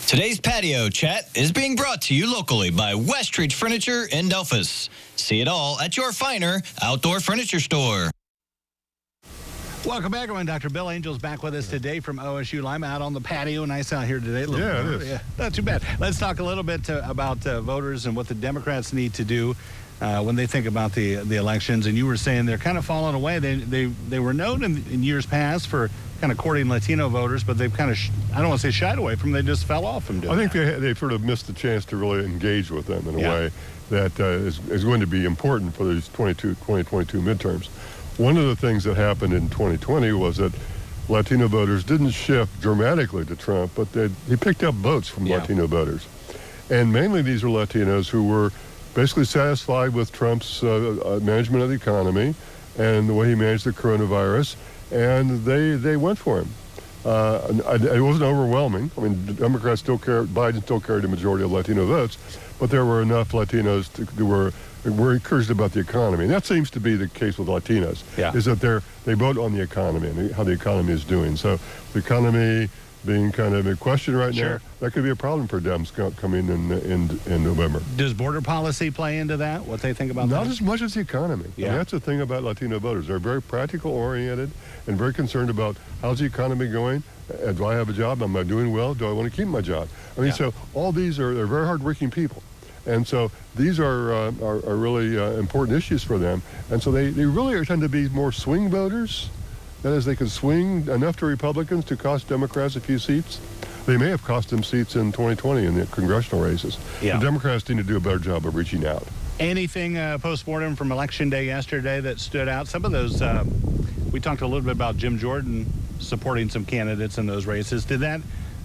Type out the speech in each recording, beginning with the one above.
Today's patio chat is being brought to you locally by Westridge Furniture in Delphus. See it all at your finer outdoor furniture store. Welcome back, everyone. Dr. Bill Angel's back with us today from OSU Lima, out on the patio. Nice out here today. Yeah, it is. Yeah, not too bad. Let's talk a little bit about voters and what the Democrats need to do when they think about the elections. And you were saying they're kind of falling away. They were known in years past for kind of courting Latino voters, but they've kind of, I don't want to say shied away from them. They just fell off from doing I think they sort of missed the chance to really engage with them in a way that is going to be important for these 2022 midterms. One of the things that happened in 2020 was that Latino voters didn't shift dramatically to Trump, but he picked up votes from Latino voters. And mainly these are Latinos who were basically satisfied with Trump's management of the economy and the way he managed the coronavirus, and they went for him. It wasn't overwhelming. I mean, Democrats still Biden still carried a majority of Latino votes, but there were enough Latinos who were encouraged about the economy. And that seems to be the case with Latinos, is that they vote on the economy and how the economy is doing. So the economy being kind of in question right now, that could be a problem for Dems coming in November. Does border policy play into that, what they think about that? Not as much as the economy. I mean, that's the thing about Latino voters. They're very practical oriented and very concerned about how's the economy going? Do I have a job? Am I doing well? Do I want to keep my job? I mean, so all they're very hardworking people. And so these are really important issues for them. And so they really tend to be more swing voters. That is, they can swing enough to Republicans to cost Democrats a few seats. They may have cost them seats in 2020 in the congressional races. The Democrats need to do a better job of reaching out. Anything post-mortem from Election Day yesterday that stood out? Some of those, we talked a little bit about Jim Jordan supporting some candidates in those races. Did that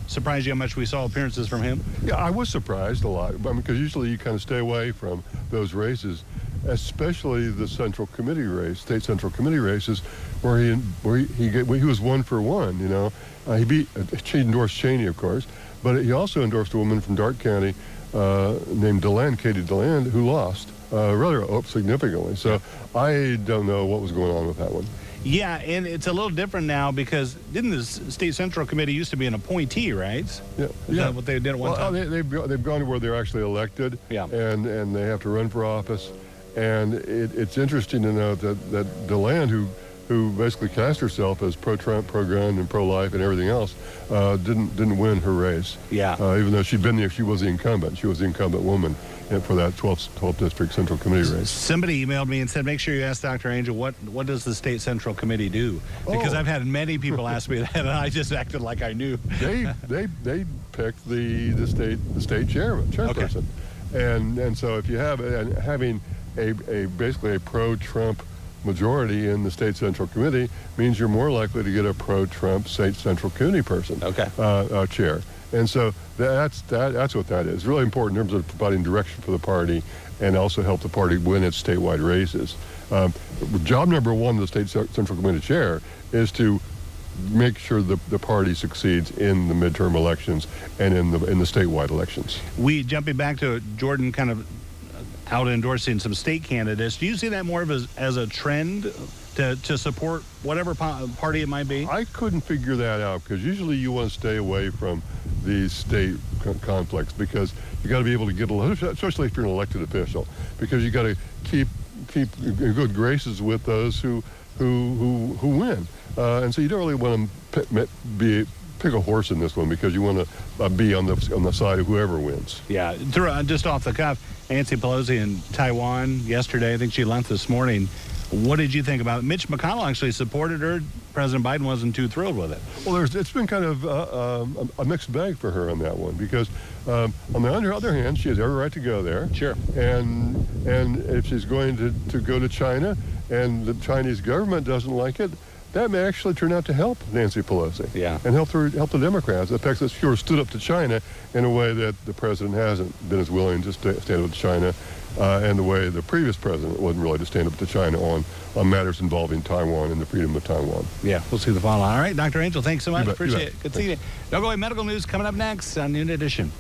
surprise you how much we saw appearances from him? Yeah, I was surprised a lot. I mean, because usually you kind of stay away from those races, especially the Central Committee race, State Central Committee races, where he was 1 for 1. You know, he endorsed Cheney, of course, but he also endorsed a woman from Darke County named Katie DeLand, who lost rather significantly. So I don't know what was going on with that one. Yeah, and it's a little different now because didn't the State Central Committee used to be an appointee, right? Yeah. Is that what they did at one time? They've gone to where they're actually elected, and they have to run for office. And it's interesting to note that DeLand, who basically cast herself as pro-Trump, pro-gun, and pro-life and everything else, didn't win her race. Even though she'd been there, she was the incumbent. She was the incumbent woman for that 12th District Central Committee race. Somebody emailed me and said, make sure you ask Dr. Angel, what does the State Central Committee do? Because I've had many people ask me that, and I just acted like I knew. They picked the state chairperson. And so if you have having basically a pro-Trump majority in the State Central Committee means you're more likely to get a pro-Trump State Central Committee person chair. And so that's what that is. Really important in terms of providing direction for the party and also help the party win its statewide races. Job number one of the State Central Committee chair is to make sure the party succeeds in the midterm elections and in the statewide elections. Jumping back to Jordan kind of out endorsing some state candidates, do you see that more of as a trend to support whatever party it might be? I couldn't figure that out because usually you want to stay away from these state conflicts because you got to be able to get especially if you're an elected official, because you got to keep in good graces with those who win, and so you don't really want to pick a horse in this one because you want to be on the side of whoever wins. Yeah, just off the cuff, Nancy Pelosi in Taiwan yesterday. I think she left this morning. What did you think about it? Mitch McConnell actually supported her. President Biden wasn't too thrilled with it. Well, it's been kind of a mixed bag for her on that one because, on the other hand, she has every right to go there. Sure. And if she's going to go to China and the Chinese government doesn't like it, that may actually turn out to help Nancy Pelosi. And help the Democrats. The fact that she stood up to China in a way that the president hasn't been as willing to stand up to China, and the way the previous president wasn't really to stand up to China on matters involving Taiwan and the freedom of Taiwan. Yeah, we'll see the follow. All right, Dr. Angel, thanks so much. You bet, Appreciate it. Good to see you. Don't go away. Medical news coming up next on Noon Edition.